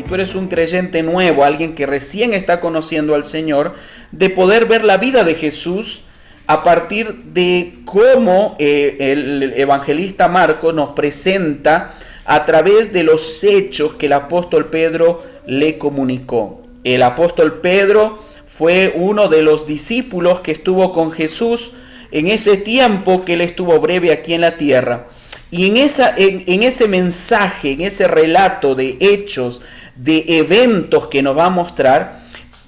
tú eres un creyente nuevo, alguien que recién está conociendo al Señor, de poder ver la vida de Jesús a partir de cómo el evangelista Marcos nos presenta a través de los hechos que el apóstol Pedro le comunicó. El apóstol Pedro fue uno de los discípulos que estuvo con Jesús en ese tiempo que él estuvo breve aquí en la tierra. Y en ese mensaje, en ese relato de hechos, de eventos que nos va a mostrar,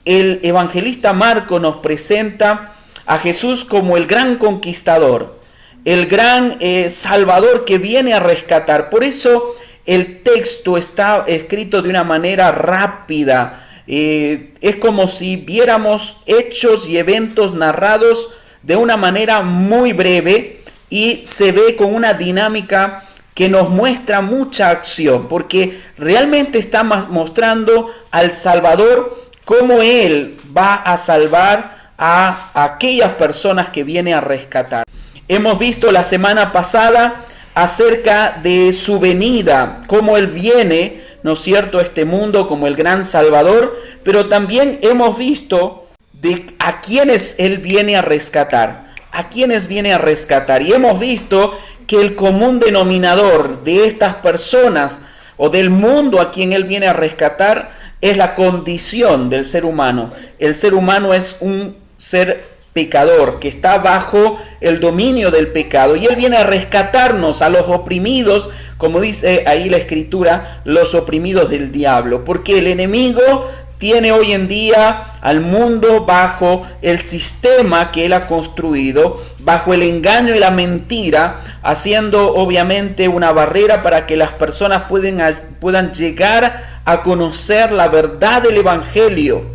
el evangelista Marcos nos presenta a Jesús como el gran conquistador, el gran salvador que viene a rescatar. Por eso el texto está escrito de una manera rápida. Es como si viéramos hechos y eventos narrados de una manera muy breve, y se ve con una dinámica que nos muestra mucha acción, porque realmente está mostrando al Salvador cómo Él va a salvar a aquellas personas que viene a rescatar. Hemos visto la semana pasada acerca de su venida, cómo Él viene, ¿no es cierto?, a este mundo como el gran Salvador, pero también hemos visto de a quienes Él viene a rescatar. ¿A quienes viene a rescatar? Y hemos visto que el común denominador de estas personas o del mundo a quien Él viene a rescatar es la condición del ser humano. El ser humano es un ser pecador que está bajo el dominio del pecado, y Él viene a rescatarnos a los oprimidos, como dice ahí la Escritura, los oprimidos del diablo, porque el enemigo tiene hoy en día al mundo bajo el sistema que él ha construido, bajo el engaño y la mentira, haciendo obviamente una barrera para que las personas puedan llegar a conocer la verdad del Evangelio.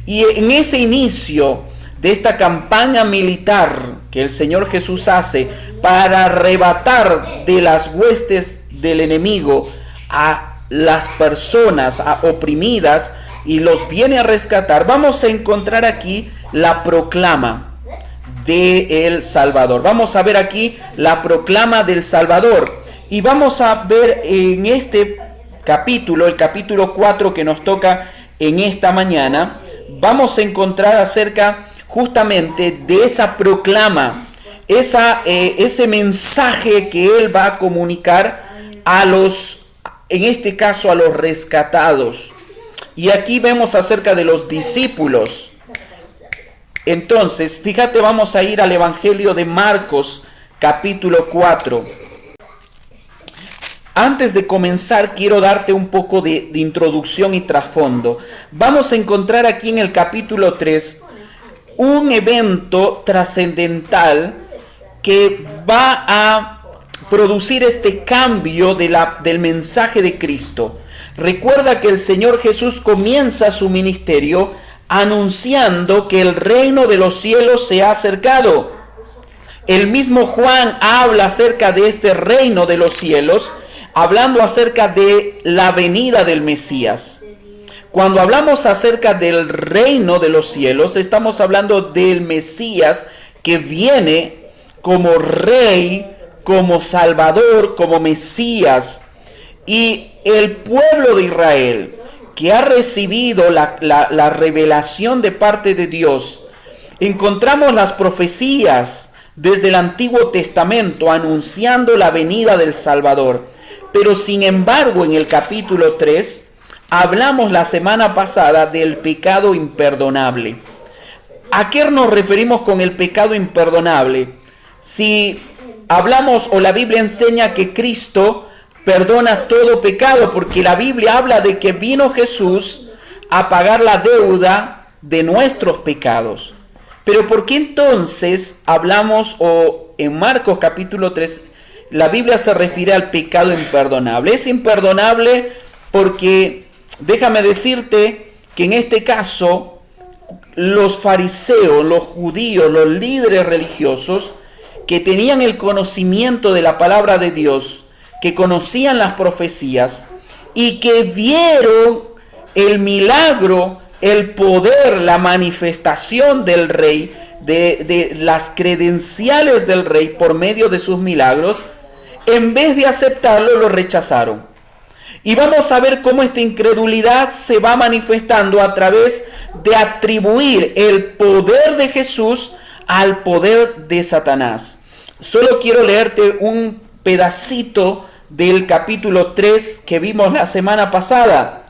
Y en ese inicio de esta campaña militar que el Señor Jesús hace para arrebatar de las huestes del enemigo a las personas oprimidas, y los viene a rescatar, vamos a encontrar aquí la proclama del Salvador. Vamos a ver aquí la proclama del Salvador, y vamos a ver en este capítulo, el capítulo 4 que nos toca en esta mañana, vamos a encontrar acerca justamente de esa proclama, ese mensaje que Él va a comunicar a los, en este caso a los rescatados. Y aquí vemos acerca de los discípulos. Entonces, fíjate, vamos a ir al Evangelio de Marcos, capítulo 4. Antes de comenzar, quiero darte un poco de introducción y trasfondo. Vamos a encontrar aquí en el capítulo 3 un evento trascendental que va a producir este cambio del mensaje de Cristo. Recuerda que el Señor Jesús comienza su ministerio anunciando que el reino de los cielos se ha acercado. El mismo Juan habla acerca de este reino de los cielos, hablando acerca de la venida del Mesías. Cuando hablamos acerca del reino de los cielos, estamos hablando del Mesías que viene como rey, como salvador, como Mesías. Y el pueblo de Israel, que ha recibido la revelación de parte de Dios, encontramos las profecías desde el Antiguo Testamento anunciando la venida del Salvador. Pero sin embargo, en el capítulo 3, hablamos la semana pasada del pecado imperdonable. ¿A qué nos referimos con el pecado imperdonable? Si hablamos o la Biblia enseña que Cristo perdona todo pecado, porque la Biblia habla de que vino Jesús a pagar la deuda de nuestros pecados. Pero ¿por qué entonces hablamos, o en Marcos capítulo 3, la Biblia se refiere al pecado imperdonable? Es imperdonable porque, déjame decirte que en este caso, los fariseos, los judíos, los líderes religiosos, que tenían el conocimiento de la palabra de Dios, que conocían las profecías y que vieron el milagro, el poder, la manifestación del rey, de las credenciales del rey por medio de sus milagros, en vez de aceptarlo, lo rechazaron. Y vamos a ver cómo esta incredulidad se va manifestando a través de atribuir el poder de Jesús al poder de Satanás. Solo quiero leerte un pedacito del capítulo 3 que vimos la semana pasada.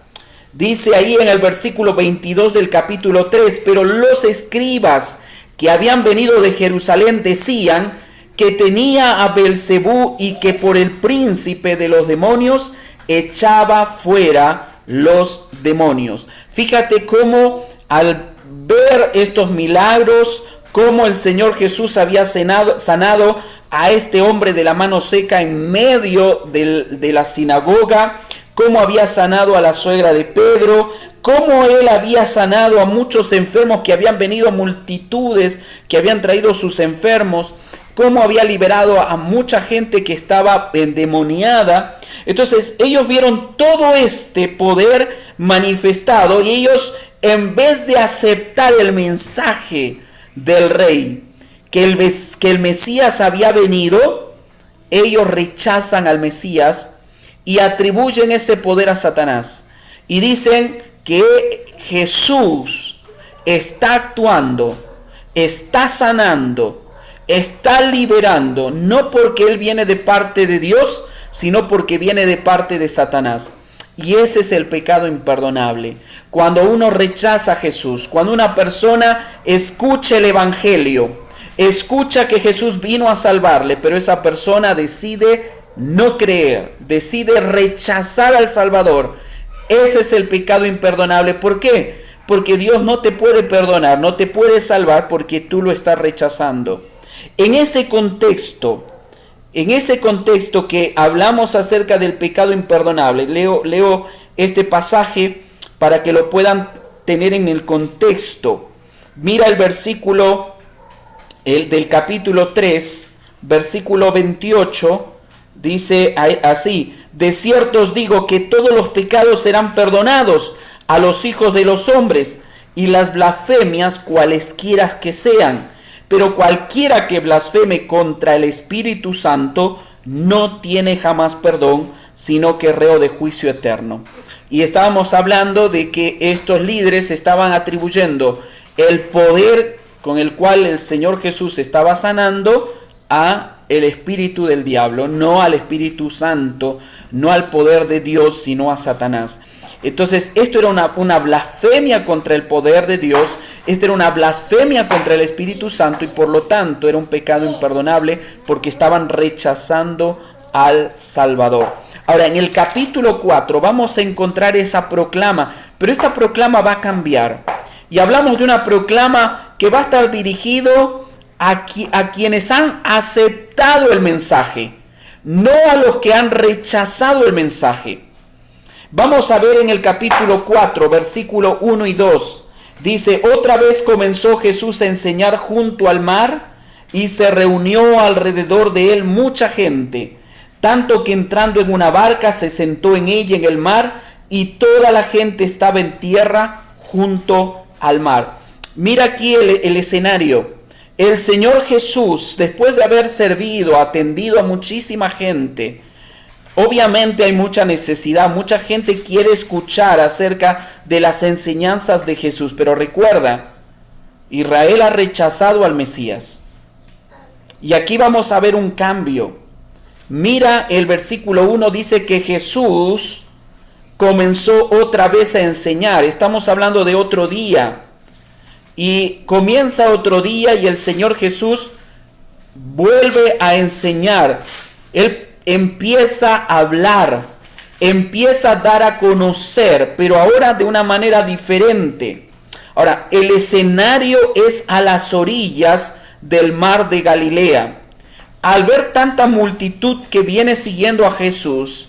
Dice ahí en el versículo 22 del capítulo 3, pero los escribas que habían venido de Jerusalén decían que tenía a Beelzebú y que por el príncipe de los demonios echaba fuera los demonios. Fíjate cómo al ver estos milagros, cómo el Señor Jesús había sanado a este hombre de la mano seca en medio de la sinagoga, cómo había sanado a la suegra de Pedro, cómo él había sanado a muchos enfermos, que habían venido multitudes, que habían traído sus enfermos, cómo había liberado a mucha gente que estaba endemoniada. Entonces ellos vieron todo este poder manifestado y ellos, en vez de aceptar el mensaje del rey, que el Mesías había venido, ellos rechazan al Mesías y atribuyen ese poder a Satanás. Y dicen que Jesús está actuando, está sanando, está liberando, no porque Él viene de parte de Dios, sino porque viene de parte de Satanás. Y ese es el pecado imperdonable. Cuando uno rechaza a Jesús, cuando una persona escucha el Evangelio, escucha que Jesús vino a salvarle, pero esa persona decide no creer, decide rechazar al Salvador. Ese es el pecado imperdonable. ¿Por qué? Porque Dios no te puede perdonar, no te puede salvar porque tú lo estás rechazando. En ese contexto que hablamos acerca del pecado imperdonable, leo este pasaje para que lo puedan tener en el contexto. Mira el versículo del capítulo 3, versículo 28, dice así: de cierto os digo que todos los pecados serán perdonados a los hijos de los hombres, y las blasfemias cualesquiera que sean. Pero cualquiera que blasfeme contra el Espíritu Santo no tiene jamás perdón, sino que reo de juicio eterno. Y estábamos hablando de que estos líderes estaban atribuyendo el poder con el cual el Señor Jesús estaba sanando a el espíritu del diablo, no al Espíritu Santo, no al poder de Dios, sino a Satanás. Entonces esto era una blasfemia contra el poder de Dios, esto era una blasfemia contra el Espíritu Santo y por lo tanto era un pecado imperdonable porque estaban rechazando al Salvador. Ahora en el capítulo 4 vamos a encontrar esa proclama, pero esta proclama va a cambiar y hablamos de una proclama que va a estar dirigido a quienes han aceptado el mensaje, no a los que han rechazado el mensaje. Vamos a ver en el capítulo 4, versículo 1 y 2. Dice: otra vez comenzó Jesús a enseñar junto al mar, y se reunió alrededor de él mucha gente, tanto que entrando en una barca se sentó en ella en el mar, y toda la gente estaba en tierra junto al mar. Mira aquí el escenario. El Señor Jesús, después de haber servido, atendido a muchísima gente, obviamente hay mucha necesidad, mucha gente quiere escuchar acerca de las enseñanzas de Jesús, pero recuerda, Israel ha rechazado al Mesías. Y aquí vamos a ver un cambio. Mira el versículo 1, dice que Jesús comenzó otra vez a enseñar. Estamos hablando de otro día. Y comienza otro día y el Señor Jesús vuelve a enseñar. Él empieza a hablar, empieza a dar a conocer, pero ahora de una manera diferente. Ahora, el escenario es a las orillas del mar de Galilea. Al ver tanta multitud que viene siguiendo a Jesús,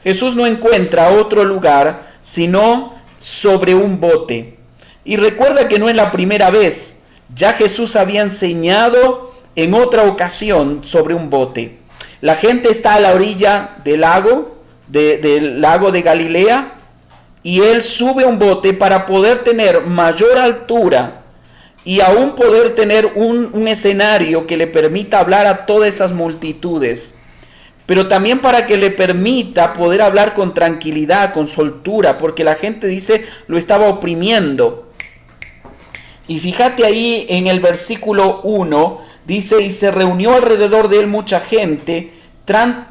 Jesús no encuentra otro lugar sino sobre un bote. Y recuerda que no es la primera vez. Ya Jesús había enseñado en otra ocasión sobre un bote. La gente está a la orilla del lago de Galilea, y él sube un bote para poder tener mayor altura y aún poder tener un escenario que le permita hablar a todas esas multitudes. pero también para que le permita poder hablar con tranquilidad, con soltura, porque la gente dice lo estaba oprimiendo. Y fíjate ahí en el versículo 1, dice, y se reunió alrededor de él mucha gente,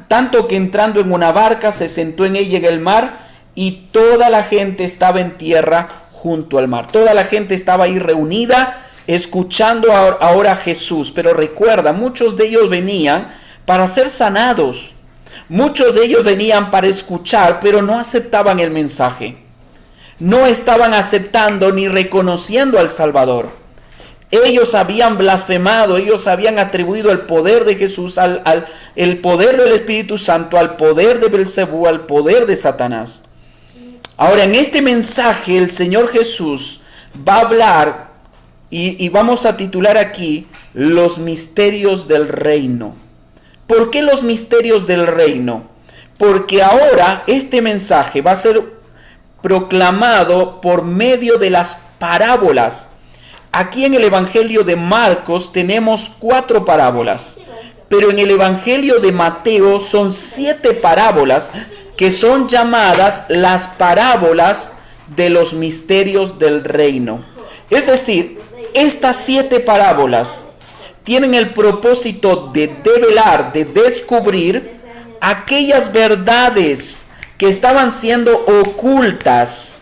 tanto que entrando en una barca se sentó en ella en el mar, y toda la gente estaba en tierra junto al mar. Toda la gente estaba ahí reunida, escuchando ahora a Jesús. Pero recuerda, muchos de ellos venían para ser sanados. Muchos de ellos venían para escuchar, pero no aceptaban el mensaje. No estaban aceptando ni reconociendo al Salvador. Ellos habían blasfemado, ellos habían atribuido el poder de Jesús, el poder del Espíritu Santo, al poder de Belcebú, al poder de Satanás. Ahora, en este mensaje el Señor Jesús va a hablar y vamos a titular aquí los misterios del reino. ¿Por qué los misterios del reino? Porque ahora este mensaje va a ser proclamado por medio de las parábolas. Aquí en el Evangelio de Marcos tenemos 4 parábolas, pero en el Evangelio de Mateo son 7 parábolas que son llamadas las parábolas de los misterios del reino. Es decir, estas 7 parábolas tienen el propósito de develar, de descubrir aquellas verdades que estaban siendo ocultas,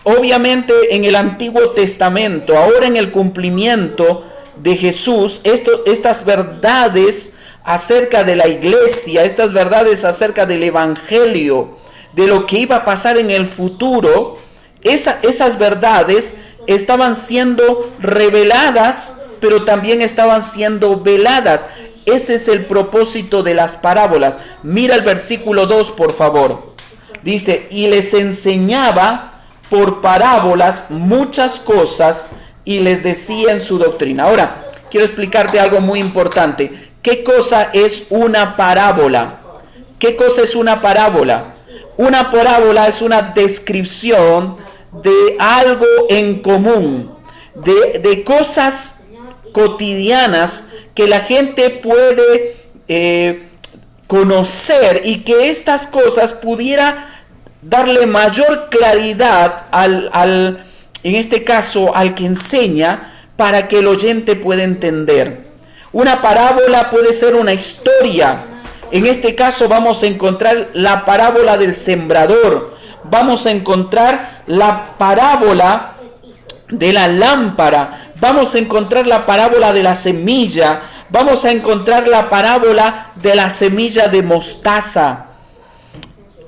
obviamente en el Antiguo Testamento. Ahora en el cumplimiento de Jesús, estas verdades acerca de la iglesia, estas verdades acerca del evangelio, de lo que iba a pasar en el futuro, esas verdades estaban siendo reveladas, pero también estaban siendo veladas. Ese es el propósito de las parábolas. Mira el versículo 2, por favor. Dice, y les enseñaba por parábolas muchas cosas y les decía en su doctrina. Ahora, quiero explicarte algo muy importante. ¿Qué cosa es una parábola? ¿Qué cosa es una parábola? Una parábola es una descripción de algo en común, de cosas cotidianas que la gente puede conocer y que estas cosas pudiera darle mayor claridad en este caso, al que enseña, para que el oyente pueda entender. Una parábola puede ser una historia. En este caso vamos a encontrar la parábola del sembrador. Vamos a encontrar la parábola de la lámpara. Vamos a encontrar la parábola de la semilla. Vamos a encontrar la parábola de la semilla de mostaza.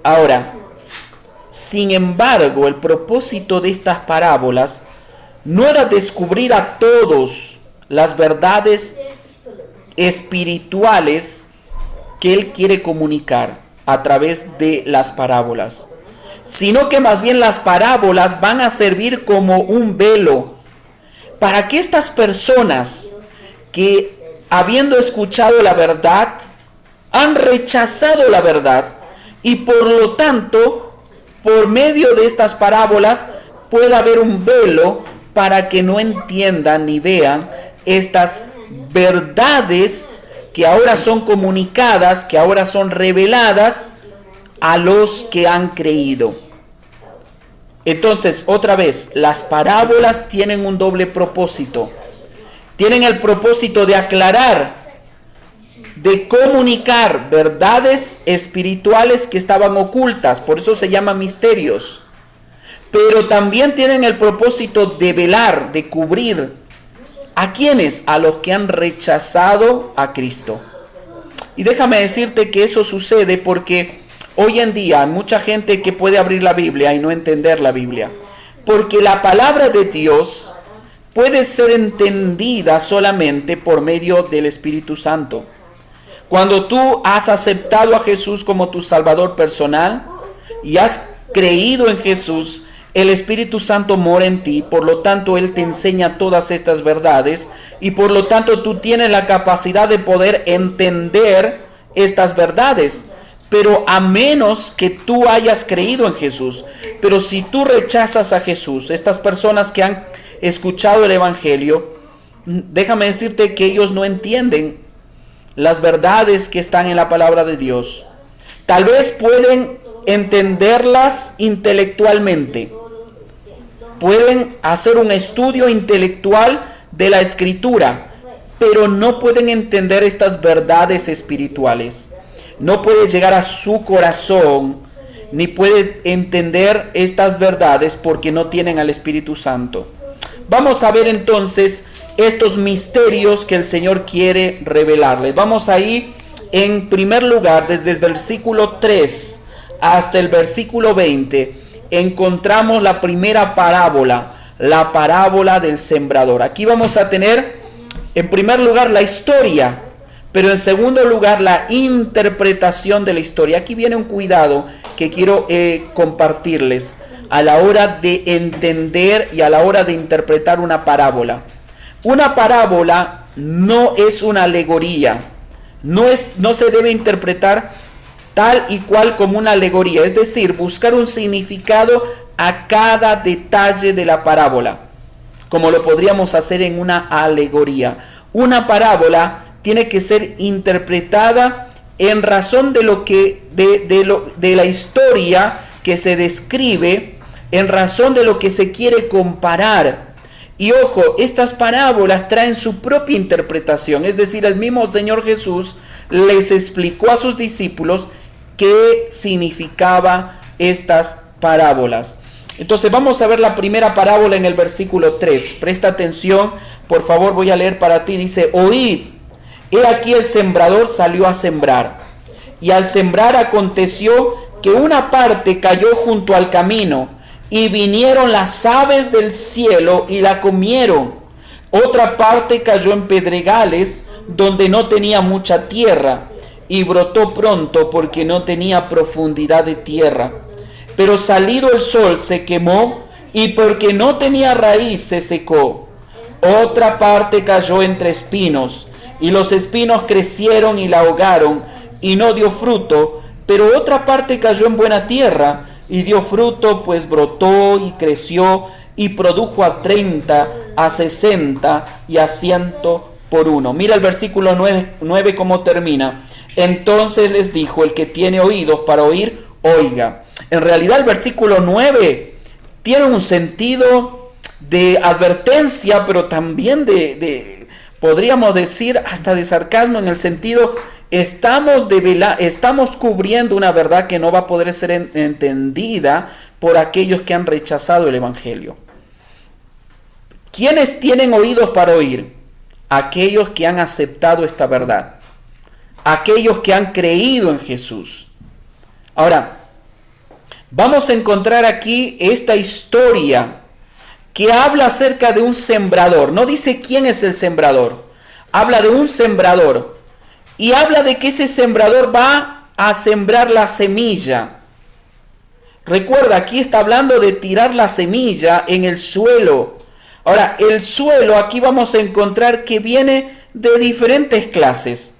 Ahora, sin embargo, el propósito de estas parábolas no era descubrir a todos las verdades espirituales que él quiere comunicar a través de las parábolas, sino que más bien las parábolas van a servir como un velo para que estas personas que, habiendo escuchado la verdad, han rechazado la verdad y por lo tanto, por medio de estas parábolas pueda haber un velo para que no entiendan ni vean estas verdades que ahora son comunicadas, que ahora son reveladas a los que han creído. Entonces, otra vez, las parábolas tienen un doble propósito. Tienen el propósito de aclarar, de comunicar verdades espirituales que estaban ocultas, por eso se llaman misterios. Pero también tienen el propósito de velar, de cubrir. ¿A quiénes? A los que han rechazado a Cristo. Y déjame decirte que eso sucede porque hoy en día hay mucha gente que puede abrir la Biblia y no entender la Biblia. Porque la palabra de Dios puede ser entendida solamente por medio del Espíritu Santo. Cuando tú has aceptado a Jesús como tu Salvador personal y has creído en Jesús, el Espíritu Santo mora en ti, por lo tanto Él te enseña todas estas verdades y por lo tanto tú tienes la capacidad de poder entender estas verdades. Pero a menos que tú hayas creído en Jesús, pero si tú rechazas a Jesús, estas personas que han escuchado el Evangelio, déjame decirte que ellos no entienden las verdades que están en la palabra de Dios. Tal vez pueden entenderlas intelectualmente. Pueden hacer un estudio intelectual de la Escritura, pero no pueden entender estas verdades espirituales. No puede llegar a su corazón, ni puede entender estas verdades porque no tienen al Espíritu Santo. Vamos a ver entonces estos misterios que el Señor quiere revelarles. Vamos a ir en primer lugar desde el versículo 3 hasta el versículo 20. Encontramos la primera parábola, la parábola del sembrador. Aquí vamos a tener en primer lugar la historia, pero en segundo lugar la interpretación de la historia. Aquí viene un cuidado que quiero compartirles a la hora de entender y a la hora de interpretar una parábola. Una parábola no es una alegoría, no se debe interpretar tal y cual como una alegoría, es decir, buscar un significado a cada detalle de la parábola, como lo podríamos hacer en una alegoría. Una parábola tiene que ser interpretada en razón de de la historia que se describe, en razón de lo que se quiere comparar. Y ojo, estas parábolas traen su propia interpretación, es decir, el mismo Señor Jesús les explicó a sus discípulos qué significaba estas parábolas. Entonces vamos a ver la primera parábola en el versículo 3. Presta atención, por favor, voy a leer para ti. Dice: oíd, he aquí el sembrador salió a sembrar. Y al sembrar aconteció que una parte cayó junto al camino, y vinieron las aves del cielo y la comieron. Otra parte cayó en pedregales, donde no tenía mucha tierra, y brotó pronto porque no tenía profundidad de tierra. Pero salido el sol se quemó, y porque no tenía raíz se secó. Otra parte cayó entre espinos, y los espinos crecieron y la ahogaron, y no dio fruto. Pero otra parte cayó en buena tierra, y dio fruto, pues brotó y creció, y produjo a 30, a 60 y a 100 por uno. Mira el versículo 9 cómo termina. Entonces les dijo: el que tiene oídos para oír, oiga. En realidad el versículo 9 tiene un sentido de advertencia, pero también podríamos decir hasta de sarcasmo, en el sentido, estamos cubriendo una verdad que no va a poder ser entendida por aquellos que han rechazado el Evangelio. ¿Quiénes tienen oídos para oír? Aquellos que han aceptado esta verdad, aquellos que han creído en Jesús. Ahora, vamos a encontrar aquí esta historia que habla acerca de un sembrador. No dice quién es el sembrador, habla de un sembrador. Y habla de que ese sembrador va a sembrar la semilla. Recuerda, aquí está hablando de tirar la semilla en el suelo. Ahora, el suelo aquí vamos a encontrar que viene de diferentes clases.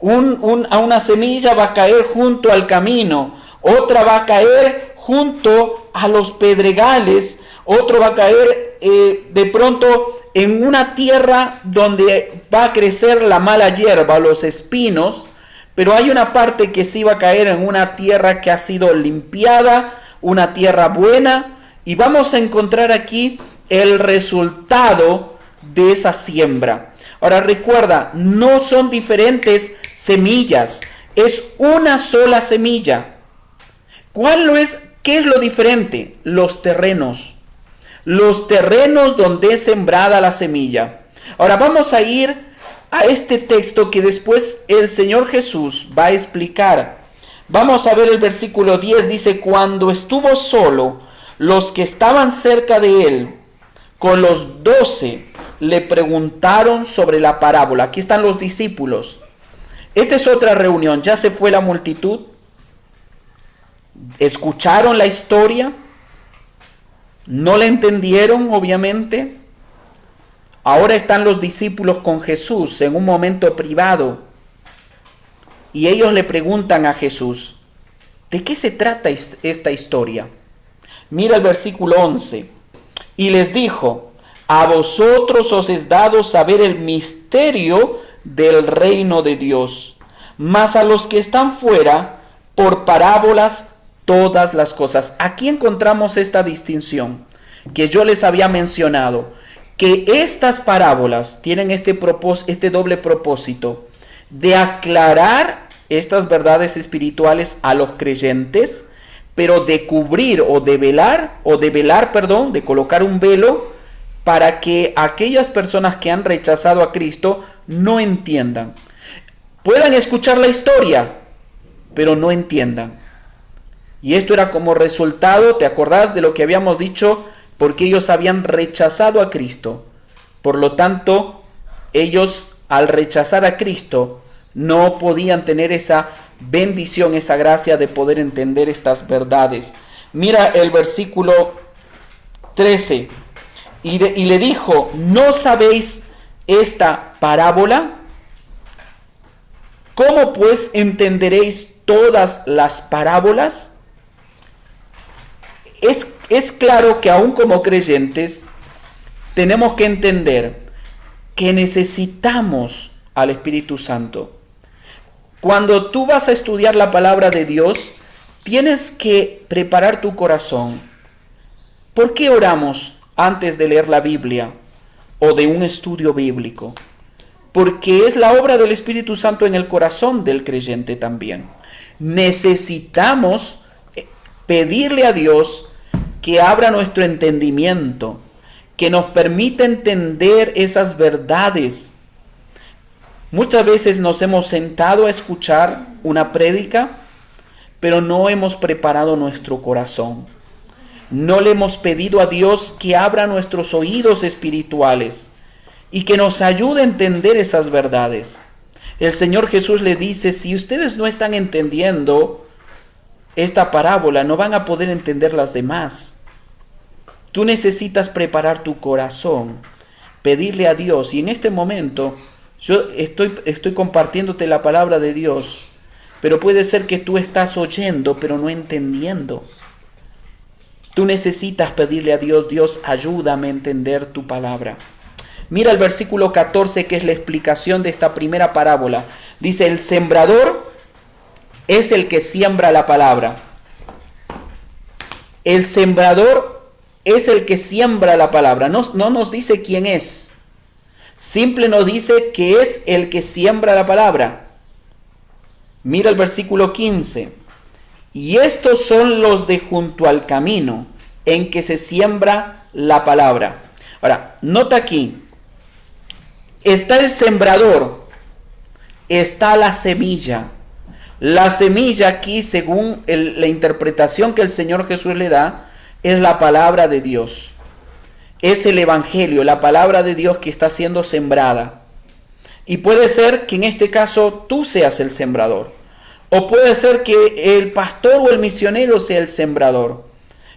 A una semilla va a caer junto al camino, otra va a caer junto a los pedregales, otro va a caer de pronto en una tierra donde va a crecer la mala hierba, los espinos, pero hay una parte que sí va a caer en una tierra que ha sido limpiada, una tierra buena, y vamos a encontrar aquí el resultado de esa siembra. Ahora recuerda, no son diferentes semillas, es una sola semilla. ¿Qué es lo diferente? Los terrenos donde es sembrada la semilla. Ahora vamos a ir a este texto que después el Señor Jesús va a explicar. Vamos a ver el versículo 10, dice: cuando estuvo solo, los que estaban cerca de él, con los 12, le preguntaron sobre la parábola. Aquí están los discípulos. Esta es otra reunión, ya se fue la multitud. Escucharon la historia. No la entendieron, obviamente. Ahora están los discípulos con Jesús en un momento privado. Y ellos le preguntan a Jesús: ¿de qué se trata esta historia? Mira el versículo 11. Y les dijo: a vosotros os es dado saber el misterio del reino de Dios, mas a los que están fuera, por parábolas todas las cosas. Aquí encontramos esta distinción que yo les había mencionado, que estas parábolas tienen este doble propósito de aclarar estas verdades espirituales a los creyentes, pero de cubrir de colocar un velo para que aquellas personas que han rechazado a Cristo no entiendan. Puedan escuchar la historia, pero no entiendan. Y esto era como resultado, ¿te acordás de lo que habíamos dicho? Porque ellos habían rechazado a Cristo. Por lo tanto, ellos al rechazar a Cristo no podían tener esa bendición, esa gracia de poder entender estas verdades. Mira el versículo 13. Y le dijo, ¿no sabéis esta parábola? ¿Cómo pues entenderéis todas las parábolas? Es claro que aún como creyentes tenemos que entender que necesitamos al Espíritu Santo. Cuando tú vas a estudiar la palabra de Dios, tienes que preparar tu corazón. ¿Por qué oramos antes de leer la Biblia o de un estudio bíblico? Porque es la obra del Espíritu Santo en el corazón del creyente también. Necesitamos pedirle a Dios que abra nuestro entendimiento, que nos permita entender esas verdades. Muchas veces nos hemos sentado a escuchar una prédica, pero no hemos preparado nuestro corazón. No le hemos pedido a Dios que abra nuestros oídos espirituales y que nos ayude a entender esas verdades. El Señor Jesús le dice, si ustedes no están entendiendo esta parábola, no van a poder entender las demás. Tú necesitas preparar tu corazón, pedirle a Dios. Y en este momento, yo estoy compartiéndote la palabra de Dios, pero puede ser que tú estás oyendo, pero no entendiendo. Tú necesitas pedirle a Dios, Dios, ayúdame a entender tu palabra. Mira el versículo 14, que es la explicación de esta primera parábola. Dice, el sembrador es el que siembra la palabra. El sembrador es el que siembra la palabra. No nos dice quién es. Simple nos dice que es el que siembra la palabra. Mira el versículo 15. Y estos son los de junto al camino, en que se siembra la palabra. Ahora, nota aquí. Está el sembrador. Está la semilla. La semilla aquí, según la interpretación que el Señor Jesús le da, es la palabra de Dios. Es el Evangelio, la palabra de Dios que está siendo sembrada. Y puede ser que en este caso tú seas el sembrador. O puede ser que el pastor o el misionero sea el sembrador.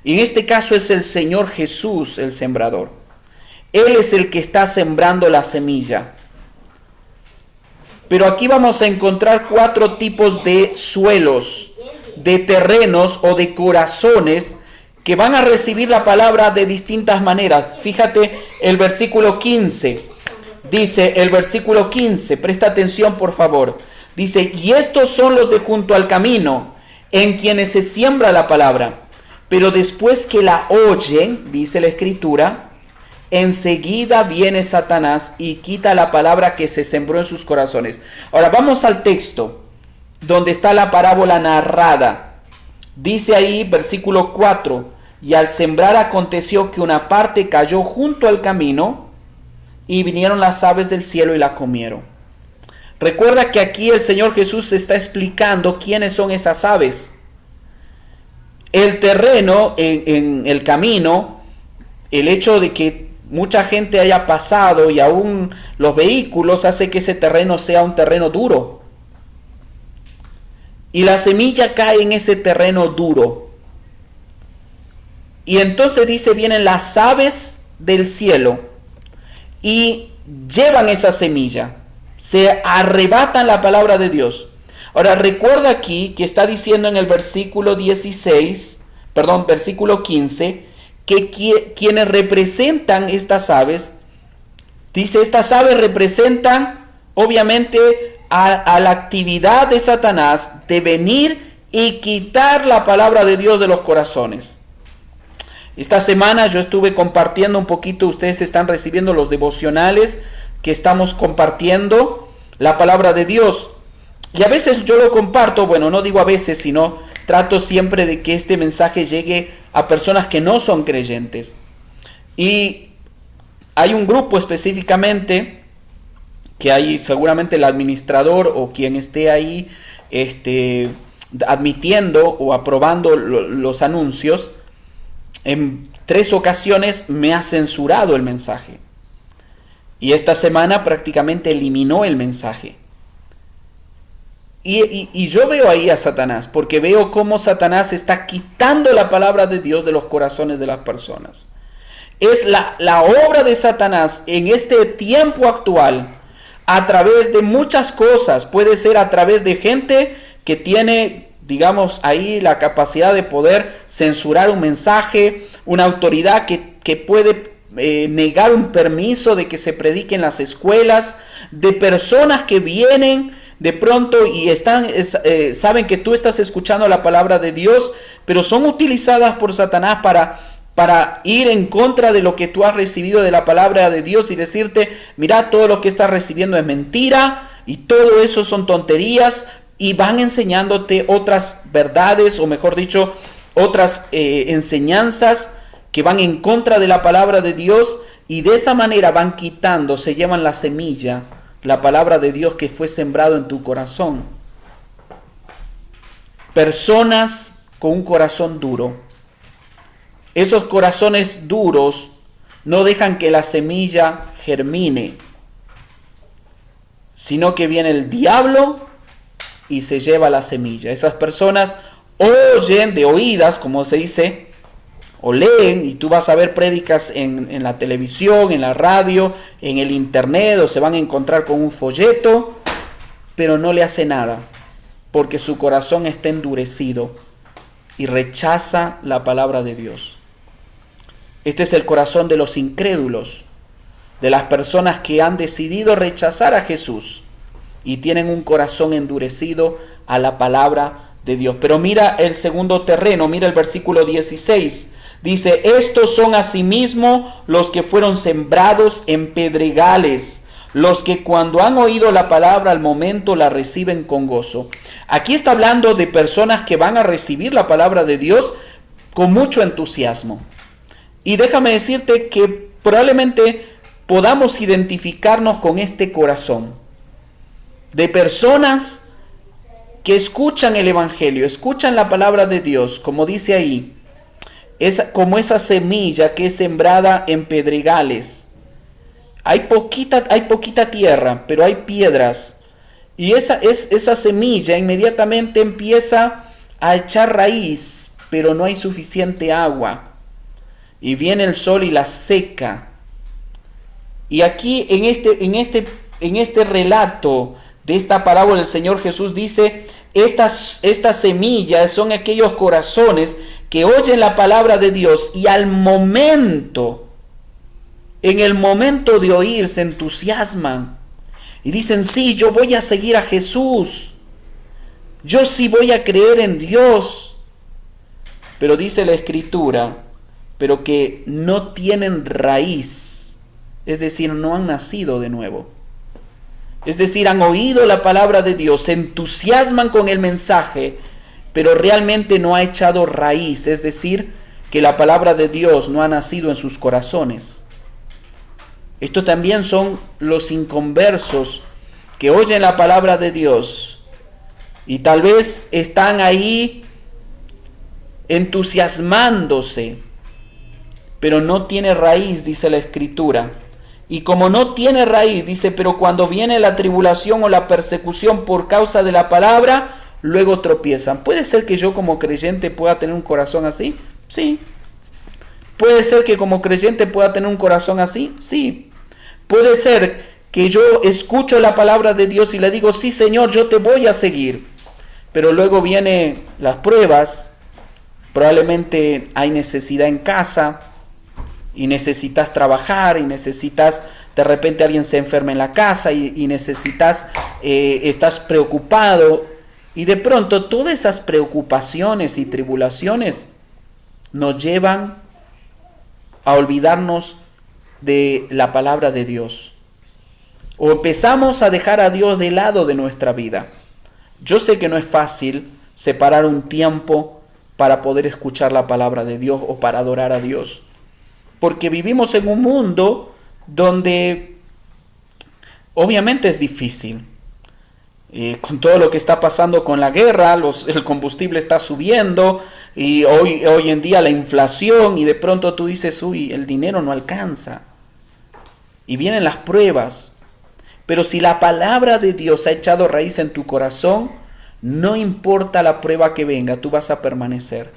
Y en este caso es el Señor Jesús el sembrador. Él es el que está sembrando la semilla. Pero aquí vamos a encontrar 4 tipos de suelos, de terrenos o de corazones que van a recibir la palabra de distintas maneras. Fíjate el versículo 15. Dice el versículo 15, presta atención por favor. Dice, y estos son los de junto al camino, en quienes se siembra la palabra. Pero después que la oyen, dice la Escritura, enseguida viene Satanás y quita la palabra que se sembró en sus corazones. Ahora vamos al texto, donde está la parábola narrada. Dice ahí, versículo 4, y al sembrar aconteció que una parte cayó junto al camino, y vinieron las aves del cielo y la comieron. Recuerda que aquí el Señor Jesús está explicando quiénes son esas aves. El terreno, en el camino, el hecho de que mucha gente haya pasado y aún los vehículos hace que ese terreno sea un terreno duro. Y la semilla cae en ese terreno duro. Y entonces dice, vienen las aves del cielo y llevan esa semilla. Se arrebatan la palabra de Dios. Ahora recuerda aquí que está diciendo en el versículo 15, que quienes representan estas aves, dice, estas aves representan obviamente a la actividad de Satanás de venir y quitar la palabra de Dios de los corazones. Esta semana yo estuve compartiendo un poquito, ustedes están recibiendo los devocionales que estamos compartiendo, la palabra de Dios. Y a veces yo lo comparto, bueno, no digo a veces, sino trato siempre de que este mensaje llegue a personas que no son creyentes. Y hay un grupo específicamente, que hay seguramente el administrador o quien esté ahí admitiendo o aprobando los anuncios, en 3 ocasiones me ha censurado el mensaje. Y esta semana prácticamente eliminó el mensaje. Y yo veo ahí a Satanás, porque veo cómo Satanás está quitando la palabra de Dios de los corazones de las personas. Es la obra de Satanás en este tiempo actual, a través de muchas cosas. Puede ser a través de gente que tiene, digamos, ahí la capacidad de poder censurar un mensaje, una autoridad que puede negar un permiso de que se predique en las escuelas, de personas que vienen de pronto y saben que tú estás escuchando la palabra de Dios, pero son utilizadas por Satanás para ir en contra de lo que tú has recibido de la palabra de Dios y decirte, mira, todo lo que estás recibiendo es mentira y todo eso son tonterías, y van enseñándote otras verdades, o mejor dicho, otras enseñanzas que van en contra de la palabra de Dios, y de esa manera van quitando, se llevan la semilla, la palabra de Dios que fue sembrado en tu corazón. Personas con un corazón duro. Esos corazones duros no dejan que la semilla germine, sino que viene el diablo y se lleva la semilla. Esas personas oyen de oídas, como se dice, o leen, y tú vas a ver prédicas en la televisión, en la radio, en el internet, o se van a encontrar con un folleto, pero no le hace nada, porque su corazón está endurecido y rechaza la palabra de Dios. Este es el corazón de los incrédulos, de las personas que han decidido rechazar a Jesús y tienen un corazón endurecido a la palabra de Dios. Pero mira el segundo terreno, mira el versículo 16. Dice, estos son asimismo los que fueron sembrados en pedregales, los que cuando han oído la palabra al momento la reciben con gozo. Aquí está hablando de personas que van a recibir la palabra de Dios con mucho entusiasmo. Y déjame decirte que probablemente podamos identificarnos con este corazón de personas que escuchan el Evangelio, escuchan la palabra de Dios, como dice ahí, es como esa semilla que es sembrada en pedregales. Hay poquita tierra, pero hay piedras. Y esa semilla inmediatamente empieza a echar raíz, pero no hay suficiente agua. Y viene el sol y la seca. Y aquí en este relato de esta parábola, el Señor Jesús dice, estas semillas son aquellos corazones que oyen la palabra de Dios y en el momento de oír, se entusiasman y dicen, sí, yo voy a seguir a Jesús, yo sí voy a creer en Dios. Pero dice la Escritura, pero que no tienen raíz, es decir, no han nacido de nuevo. Es decir, han oído la palabra de Dios, se entusiasman con el mensaje, pero realmente no ha echado raíz, es decir, que la palabra de Dios no ha nacido en sus corazones. Esto también son los inconversos que oyen la palabra de Dios y tal vez están ahí entusiasmándose, pero no tiene raíz, dice la Escritura. Y como no tiene raíz, dice, pero cuando viene la tribulación o la persecución por causa de la palabra, luego tropiezan. ¿Puede ser que yo como creyente pueda tener un corazón así? Sí. ¿Puede ser que como creyente pueda tener un corazón así? Sí. Puede ser que yo escucho la palabra de Dios y le digo, sí Señor, yo te voy a seguir. Pero luego vienen las pruebas, probablemente hay necesidad en casa, y necesitas trabajar, y necesitas de repente alguien se enferma en la casa y necesitas, estás preocupado, y de pronto todas esas preocupaciones y tribulaciones nos llevan a olvidarnos de la palabra de Dios. O empezamos a dejar a Dios de lado de nuestra vida. Yo sé que no es fácil separar un tiempo para poder escuchar la palabra de Dios o para adorar a Dios. Porque vivimos en un mundo donde obviamente es difícil. Con todo lo que está pasando con la guerra, el combustible está subiendo y hoy en día la inflación, y de pronto tú dices, uy, el dinero no alcanza. Y vienen las pruebas. Pero si la palabra de Dios ha echado raíz en tu corazón, no importa la prueba que venga, tú vas a permanecer.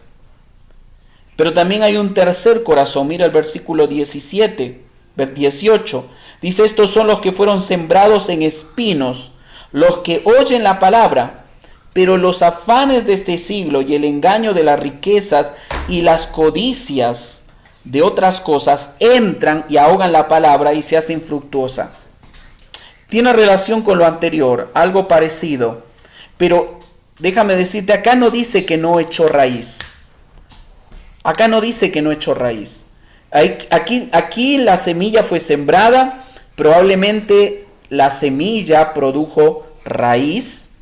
Pero también hay un tercer corazón. Mira el versículo 18. Dice, estos son los que fueron sembrados en espinos, los que oyen la palabra, pero los afanes de este siglo y el engaño de las riquezas y las codicias de otras cosas entran y ahogan la palabra y se hacen infructuosa. Tiene relación con lo anterior, algo parecido, pero déjame decirte, acá no dice que no echó raíz. Acá no dice que no echó raíz. Aquí la semilla fue sembrada, probablemente la semilla produjo raíz,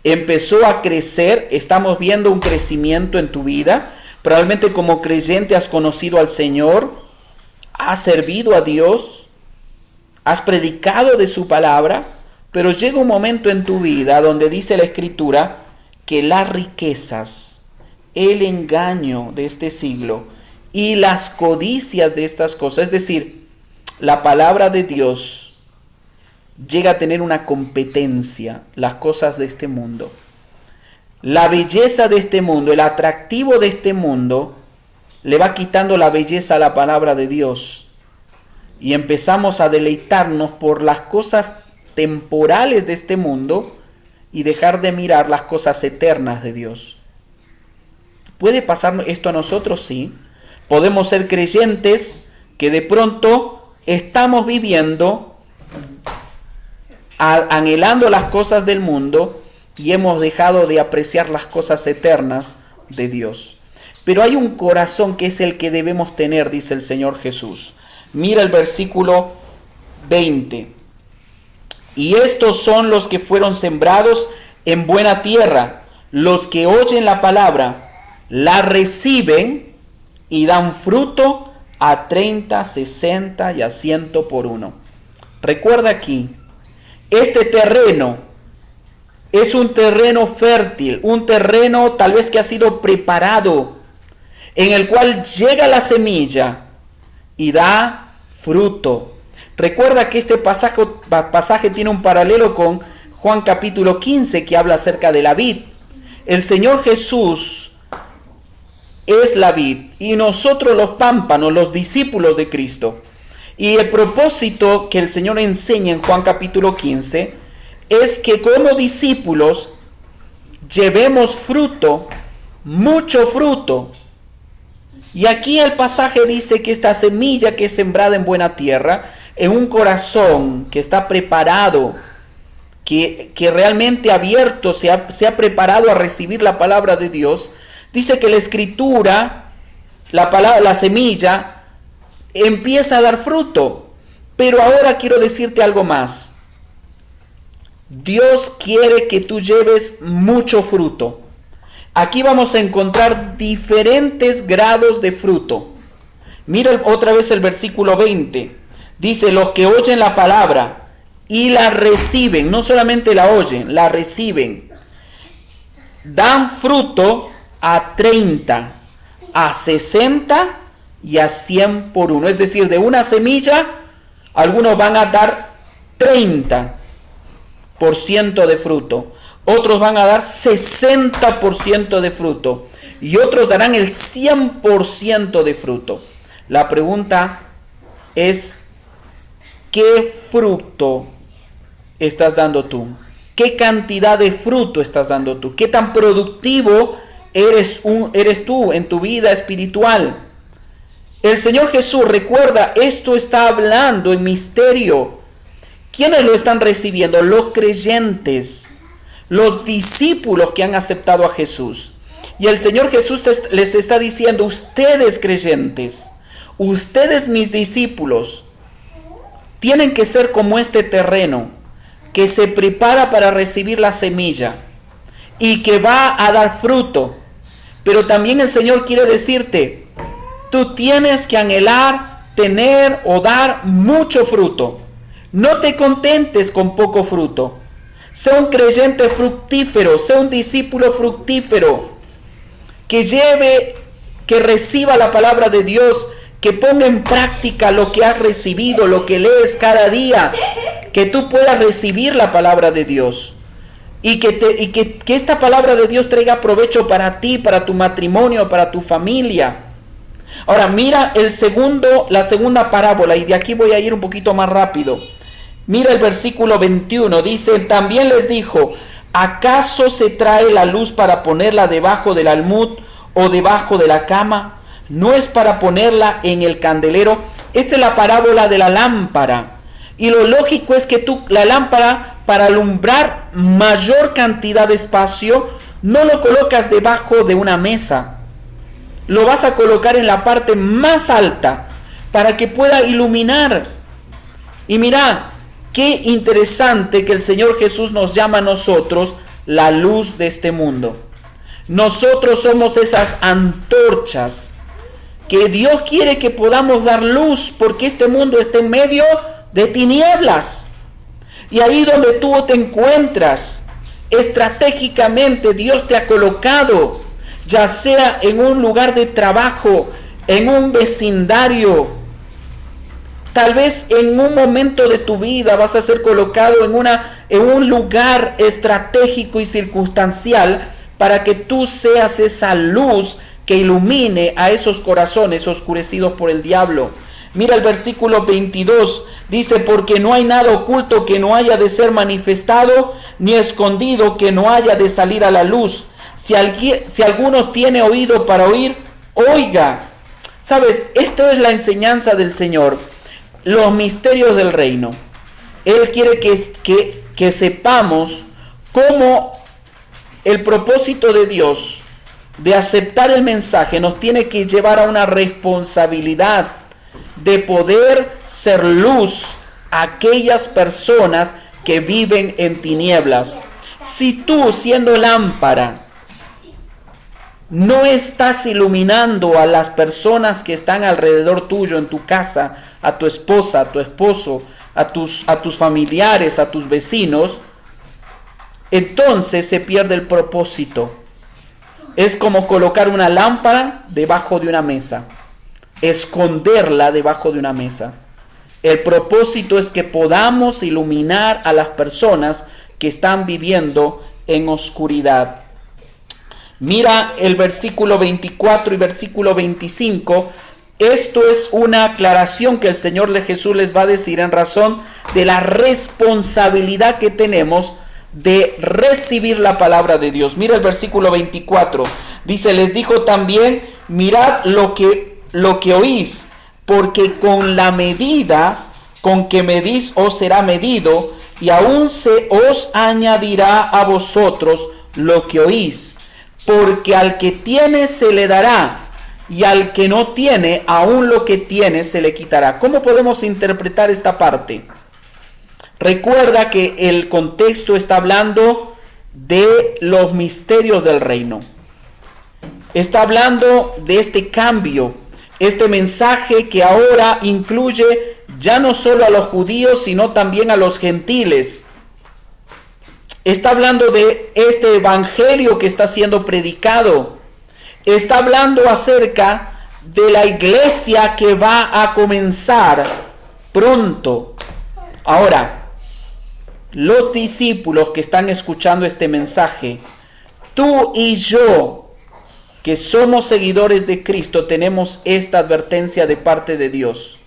empezó a crecer, estamos viendo un crecimiento en tu vida, probablemente como creyente has conocido al Señor, has servido a Dios, has predicado de su palabra, pero llega un momento en tu vida donde dice la Escritura que las riquezas, el engaño de este siglo y las codicias de estas cosas, es decir, la palabra de Dios llega a tener una competencia, las cosas de este mundo. La belleza de este mundo, el atractivo de este mundo, le va quitando la belleza a la palabra de Dios. Y empezamos a deleitarnos por las cosas temporales de este mundo y dejar de mirar las cosas eternas de Dios. ¿Puede pasar esto a nosotros? Sí. Podemos ser creyentes que de pronto estamos viviendo anhelando las cosas del mundo y hemos dejado de apreciar las cosas eternas de Dios. Pero hay un corazón que es el que debemos tener, dice el Señor Jesús. Mira el versículo 20. Y estos son los que fueron sembrados en buena tierra, los que oyen la palabra, la reciben y dan fruto a 30, 60 y a 100 por uno. Recuerda aquí, este terreno es un terreno fértil, un terreno tal vez que ha sido preparado, en el cual llega la semilla y da fruto. Recuerda que este pasaje tiene un paralelo con Juan capítulo 15, que habla acerca de la vid. El Señor Jesús es la vid y nosotros los pámpanos, los discípulos de Cristo. Y el propósito que el Señor enseña en Juan capítulo 15 es que como discípulos llevemos fruto, mucho fruto. Y aquí el pasaje dice que esta semilla que es sembrada en buena tierra, en un corazón que está preparado, que realmente abierto, se ha preparado a recibir la palabra de Dios, dice que la Escritura, la semilla, empieza a dar fruto. Pero ahora quiero decirte algo más. Dios quiere que tú lleves mucho fruto. Aquí vamos a encontrar diferentes grados de fruto. Mira otra vez el versículo 20. Dice, los que oyen la palabra y la reciben, no solamente la oyen, la reciben, dan fruto a 30, a 60 y a 100 por uno. Es decir, de una semilla, algunos van a dar 30% de fruto. Otros van a dar 60% de fruto. Y otros darán el 100% de fruto. La pregunta es, ¿qué fruto estás dando tú? ¿Qué cantidad de fruto estás dando tú? ¿Qué tan productivo eres tú en tu vida espiritual? El Señor Jesús, recuerda, esto está hablando en misterio. ¿Quiénes lo están recibiendo? Los creyentes, los discípulos que han aceptado a Jesús. Y el Señor Jesús les está diciendo, ustedes creyentes, ustedes mis discípulos, tienen que ser como este terreno que se prepara para recibir la semilla y que va a dar fruto. Pero también el Señor quiere decirte, tú tienes que anhelar, tener o dar mucho fruto. No te contentes con poco fruto. Sé un creyente fructífero, sé un discípulo fructífero, que reciba la palabra de Dios, que ponga en práctica lo que has recibido, lo que lees cada día, que tú puedas recibir la palabra de Dios. Y que esta palabra de Dios traiga provecho para ti, para tu matrimonio, para tu familia. Ahora mira la segunda parábola, y de aquí voy a ir un poquito más rápido. Mira el versículo 21, dice, también les dijo, ¿acaso se trae la luz para ponerla debajo del almud o debajo de la cama? ¿No es para ponerla en el candelero? Esta es la parábola de la lámpara. Y lo lógico es que la lámpara, para alumbrar mayor cantidad de espacio, no lo colocas debajo de una mesa. Lo vas a colocar en la parte más alta para que pueda iluminar. Y mira, qué interesante que el Señor Jesús nos llama a nosotros la luz de este mundo. Nosotros somos esas antorchas que Dios quiere que podamos dar luz, porque este mundo está en medio de tinieblas. Y ahí donde tú te encuentras, estratégicamente Dios te ha colocado, ya sea en un lugar de trabajo, en un vecindario, tal vez en un momento de tu vida vas a ser colocado en un lugar estratégico y circunstancial para que tú seas esa luz que ilumine a esos corazones oscurecidos por el diablo. Mira el versículo 22, dice, porque no hay nada oculto que no haya de ser manifestado, ni escondido que no haya de salir a la luz. Si alguno tiene oído para oír, oiga. ¿Sabes? Esto es la enseñanza del Señor, los misterios del reino. Él quiere que sepamos cómo el propósito de Dios de aceptar el mensaje nos tiene que llevar a una responsabilidad de poder ser luz a aquellas personas que viven en tinieblas. Si tú, siendo lámpara, no estás iluminando a las personas que están alrededor tuyo, en tu casa, a tu esposa, a tu esposo, a tus familiares, a tus vecinos, entonces se pierde el propósito. Es como colocar una lámpara debajo de una mesa, esconderla debajo de una mesa. El propósito es que podamos iluminar a las personas que están viviendo en oscuridad. Mira el versículo 24 y versículo 25. Esto es una aclaración que el Señor Jesús les va a decir en razón de la responsabilidad que tenemos de recibir la palabra de Dios. Mira el versículo 24. Dice, les dijo también, mirad lo que oís, porque con la medida con que medís os será medido, y aún se os añadirá a vosotros lo que oís. Porque al que tiene se le dará, y al que no tiene, aún lo que tiene se le quitará. ¿Cómo podemos interpretar esta parte? Recuerda que el contexto está hablando de los misterios del reino. Está hablando de este cambio, este mensaje que ahora incluye ya no solo a los judíos, sino también a los gentiles. Está hablando de este evangelio que está siendo predicado. Está hablando acerca de la iglesia que va a comenzar pronto. Ahora, los discípulos que están escuchando este mensaje, tú y yo, que somos seguidores de Cristo, tenemos esta advertencia de parte de Dios.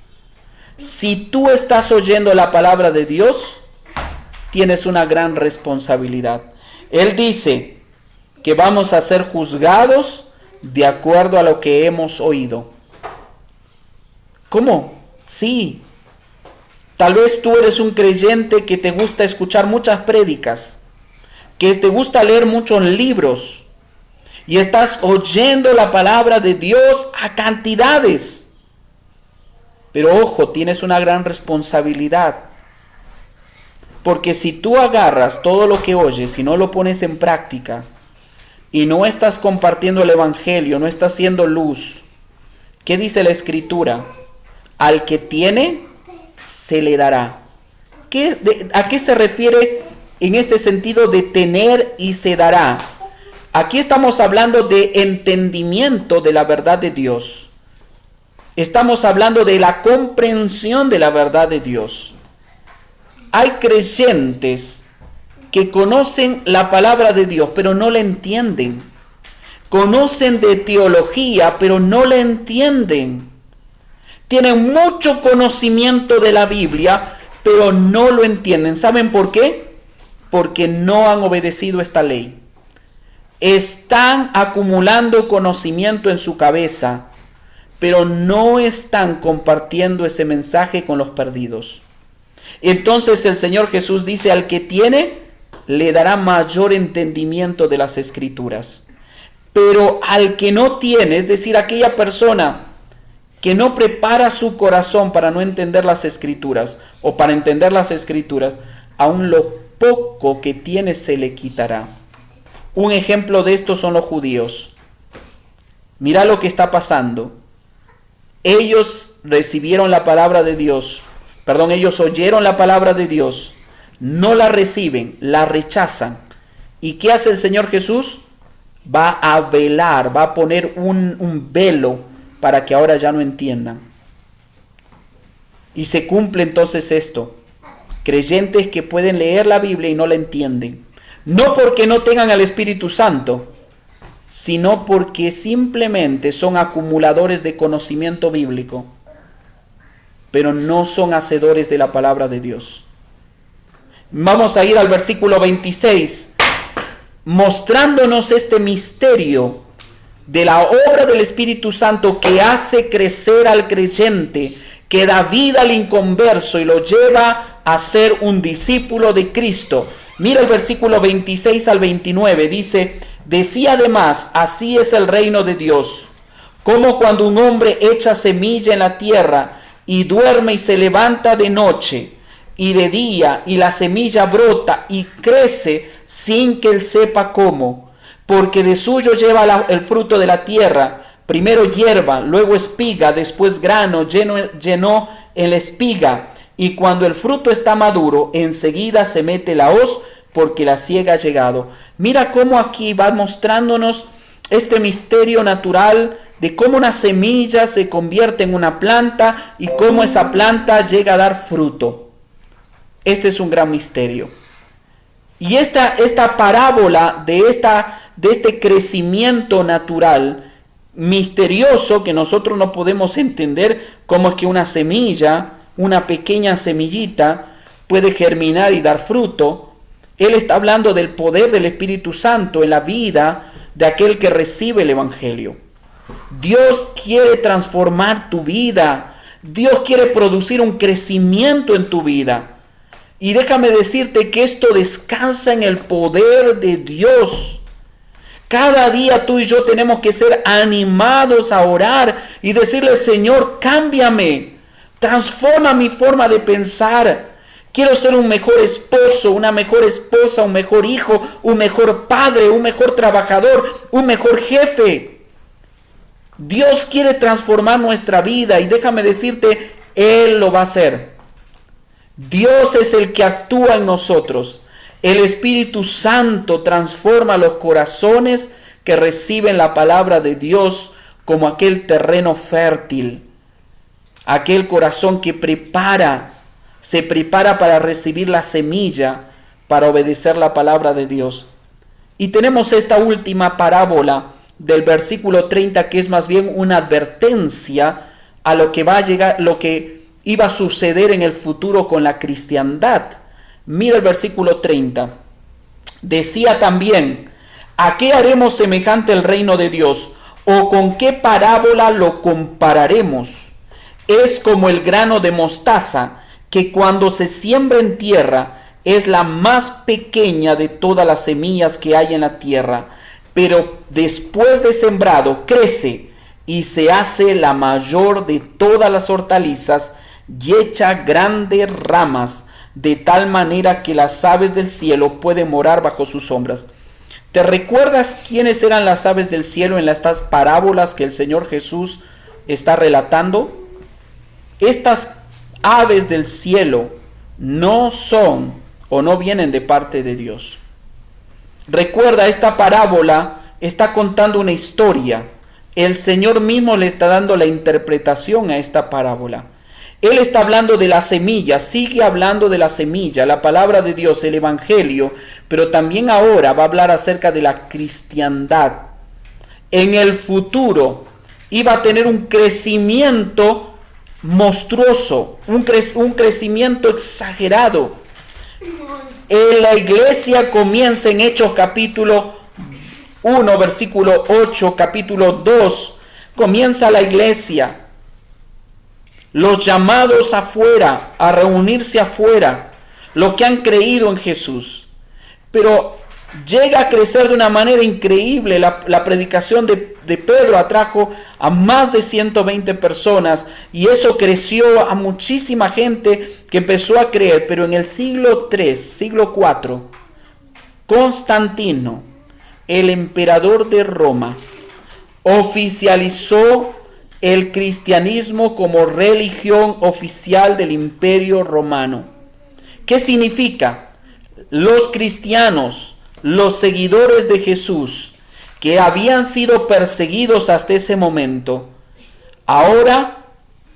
Si tú estás oyendo la palabra de Dios, tienes una gran responsabilidad. Él dice que vamos a ser juzgados de acuerdo a lo que hemos oído. ¿Cómo? Sí. Tal vez tú eres un creyente que te gusta escuchar muchas prédicas, que te gusta leer muchos libros y estás oyendo la palabra de Dios a cantidades. Pero ojo, tienes una gran responsabilidad. Porque si tú agarras todo lo que oyes y no lo pones en práctica y no estás compartiendo el evangelio, no estás siendo luz, ¿qué dice la Escritura? Al que tiene, se le dará. ¿A qué se refiere en este sentido de tener y se dará? Aquí estamos hablando de entendimiento de la verdad de Dios. Estamos hablando de la comprensión de la verdad de Dios. Hay creyentes que conocen la palabra de Dios, pero no la entienden. Conocen de teología, pero no la entienden. Tienen mucho conocimiento de la Biblia, pero no lo entienden. ¿Saben por qué? Porque no han obedecido esta ley. Están acumulando conocimiento en su cabeza, pero no están compartiendo ese mensaje con los perdidos. Entonces el Señor Jesús dice, al que tiene, le dará mayor entendimiento de las Escrituras. Pero al que no tiene, es decir, aquella persona que no prepara su corazón para no entender las Escrituras o para entender las Escrituras, aún lo poco que tiene se le quitará. Un ejemplo de esto son los judíos. Mira lo que está pasando. Ellos recibieron la palabra de Dios. Ellos oyeron la palabra de Dios. No la reciben, la rechazan. ¿Y qué hace el Señor Jesús? Va a velar, va a poner un velo para que ahora ya no entiendan. Y se cumple entonces esto. Creyentes que pueden leer la Biblia y no la entienden. No porque no tengan al Espíritu Santo, sino porque simplemente son acumuladores de conocimiento bíblico, pero no son hacedores de la palabra de Dios. Vamos a ir al versículo 26, mostrándonos este misterio de la obra del Espíritu Santo que hace crecer al creyente, que da vida al inconverso y lo lleva a ser un discípulo de Cristo. Mira el versículo 26 al 29, dice: decía además, así es el reino de Dios, como cuando un hombre echa semilla en la tierra y duerme y se levanta de noche y de día, y la semilla brota y crece sin que él sepa cómo, porque de suyo lleva el fruto de la tierra, primero hierba, luego espiga, después grano lleno en la espiga, y cuando el fruto está maduro, enseguida se mete la hoz, porque la siega ha llegado. Mira cómo aquí va mostrándonos este misterio natural de cómo una semilla se convierte en una planta y cómo esa planta llega a dar fruto. Este es un gran misterio. Y esta parábola de este crecimiento natural misterioso que nosotros no podemos entender, cómo es que una semilla, una pequeña semillita, puede germinar y dar fruto. Él está hablando del poder del Espíritu Santo en la vida de aquel que recibe el Evangelio. Dios quiere transformar tu vida. Dios quiere producir un crecimiento en tu vida. Y déjame decirte que esto descansa en el poder de Dios. Cada día tú y yo tenemos que ser animados a orar y decirle: Señor, cámbiame, transforma mi forma de pensar. Quiero ser un mejor esposo, una mejor esposa, un mejor hijo, un mejor padre, un mejor trabajador, un mejor jefe. Dios quiere transformar nuestra vida y déjame decirte, Él lo va a hacer. Dios es el que actúa en nosotros. El Espíritu Santo transforma los corazones que reciben la palabra de Dios como aquel terreno fértil. Aquel corazón que se prepara para recibir la semilla, para obedecer la palabra de Dios. Y tenemos esta última parábola del versículo 30, que es más bien una advertencia a lo que va a llegar, lo que iba a suceder en el futuro con la cristiandad. Mira el versículo 30. Decía también: ¿a qué haremos semejante el reino de Dios? ¿O con qué parábola lo compararemos? Es como el grano de mostaza, que cuando se siembra en tierra es la más pequeña de todas las semillas que hay en la tierra, pero después de sembrado crece y se hace la mayor de todas las hortalizas y echa grandes ramas, de tal manera que las aves del cielo pueden morar bajo sus sombras. ¿Te recuerdas quiénes eran las aves del cielo en estas parábolas que el Señor Jesús está relatando? Estas aves del cielo no son o no vienen de parte de Dios. Recuerda, esta parábola está contando una historia. El Señor mismo le está dando la interpretación a esta parábola. Él está hablando de la semilla, sigue hablando de la semilla, la palabra de Dios, el Evangelio, pero también ahora va a hablar acerca de la cristiandad. En el futuro iba a tener un crecimiento monstruoso, un crecimiento exagerado. La iglesia comienza en Hechos capítulo 1, versículo 8, capítulo 2, comienza la iglesia. Los llamados afuera, a reunirse afuera, los que han creído en Jesús. Pero llega a crecer de una manera increíble. La predicación de Pedro atrajo a más de 120 personas y eso creció a muchísima gente que empezó a creer. Pero en el siglo III, siglo IV, Constantino, el emperador de Roma, oficializó el cristianismo como religión oficial del Imperio Romano. ¿Qué significa? Los cristianos, los seguidores de Jesús, que habían sido perseguidos hasta ese momento, ahora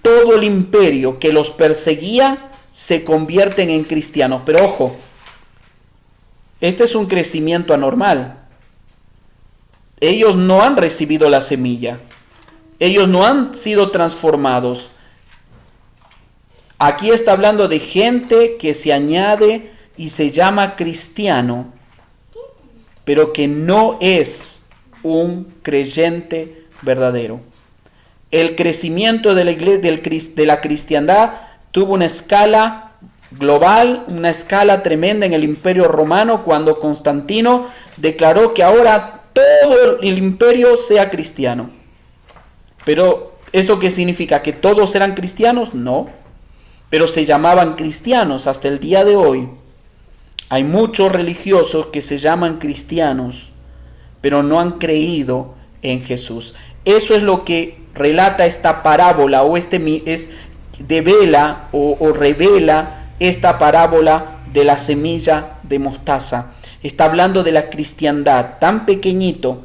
todo el imperio que los perseguía se convierten en cristianos. Pero ojo, este es un crecimiento anormal. Ellos no han recibido la semilla. Ellos no han sido transformados. Aquí está hablando de gente que se añade y se llama cristiano, pero que no es un creyente verdadero. El crecimiento de la iglesia, de la cristiandad tuvo una escala global, una escala tremenda en el Imperio Romano, cuando Constantino declaró que ahora todo el imperio sea cristiano. Pero ¿eso qué significa? ¿Que todos eran cristianos? No. Pero se llamaban cristianos hasta el día de hoy. Hay muchos religiosos que se llaman cristianos, pero no han creído en Jesús. Eso es lo que relata esta parábola, o devela o revela esta parábola de la semilla de mostaza. Está hablando de la cristiandad, tan pequeñito.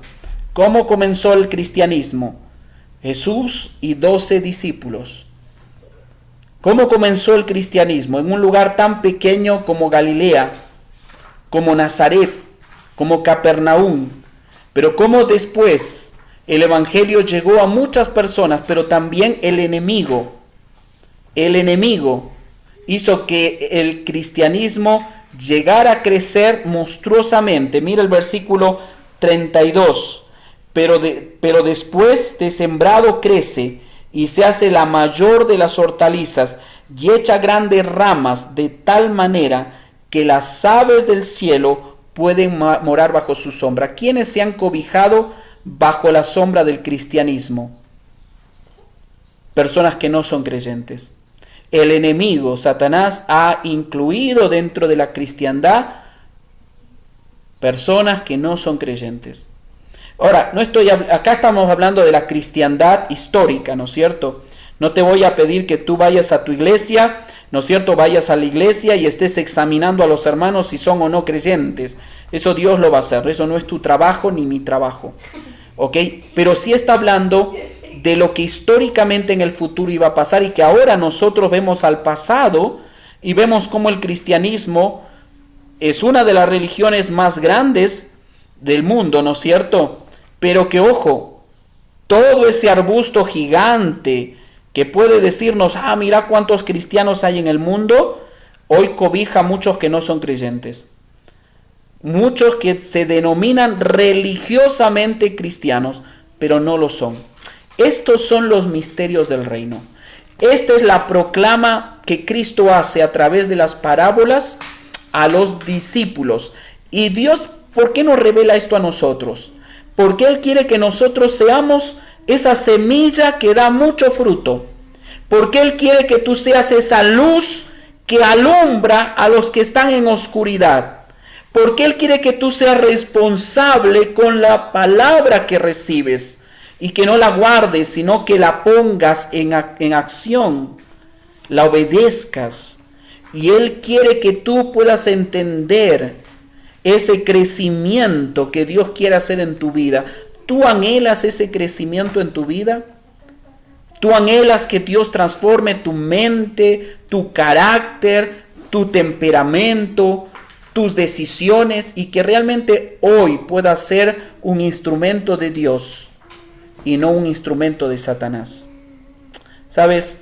¿Cómo comenzó el cristianismo? Jesús y 12 discípulos. ¿Cómo comenzó el cristianismo? En un lugar tan pequeño como Galilea, como Nazaret, como Capernaum. Pero cómo después el evangelio llegó a muchas personas, pero también el enemigo hizo que el cristianismo llegara a crecer monstruosamente. Mira el versículo 32. Pero después de sembrado crece y se hace la mayor de las hortalizas y echa grandes ramas, de tal manera que las aves del cielo pueden morar bajo su sombra. ¿Quiénes se han cobijado bajo la sombra del cristianismo? Personas que no son creyentes. El enemigo, Satanás, ha incluido dentro de la cristiandad personas que no son creyentes. Ahora, acá estamos hablando de la cristiandad histórica, ¿no es cierto? No te voy a pedir que tú vayas a tu iglesia, ¿no es cierto? Vayas a la iglesia y estés examinando a los hermanos si son o no creyentes. Eso Dios lo va a hacer, eso no es tu trabajo ni mi trabajo, ¿ok? Pero sí está hablando de lo que históricamente en el futuro iba a pasar y que ahora nosotros vemos al pasado y vemos cómo el cristianismo es una de las religiones más grandes del mundo, ¿no es cierto? Pero que, ojo, todo ese arbusto gigante que puede decirnos, mira cuántos cristianos hay en el mundo, hoy cobija a muchos que no son creyentes. Muchos que se denominan religiosamente cristianos, pero no lo son. Estos son los misterios del reino. Esta es la proclama que Cristo hace a través de las parábolas a los discípulos. Y Dios, ¿por qué nos revela esto a nosotros? Porque Él quiere que nosotros seamos esa semilla que da mucho fruto. Porque Él quiere que tú seas esa luz que alumbra a los que están en oscuridad. Porque Él quiere que tú seas responsable con la palabra que recibes. Y que no la guardes, sino que la pongas en acción, la obedezcas. Y Él quiere que tú puedas entender ese crecimiento que Dios quiere hacer en tu vida. ¿Tú anhelas ese crecimiento en tu vida? ¿Tú anhelas que Dios transforme tu mente, tu carácter, tu temperamento, tus decisiones y que realmente hoy puedas ser un instrumento de Dios y no un instrumento de Satanás? ¿Sabes?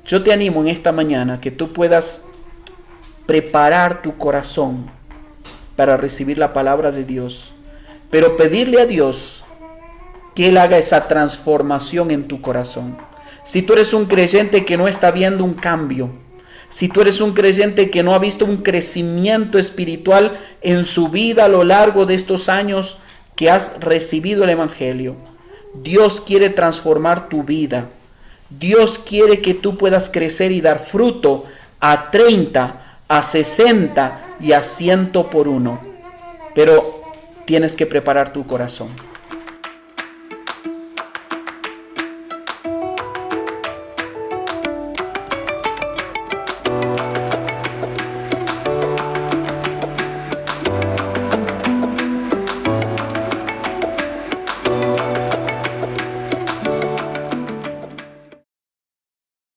Yo te animo en esta mañana que tú puedas preparar tu corazón para recibir la palabra de Dios, pero pedirle a Dios que Él haga esa transformación en tu corazón. Si tú eres un creyente que no está viendo un cambio, si tú eres un creyente que no ha visto un crecimiento espiritual en su vida a lo largo de estos años que has recibido el Evangelio, Dios quiere transformar tu vida. Dios quiere que tú puedas crecer y dar fruto a 30, a 60 y a 100 por uno. Pero tienes que preparar tu corazón.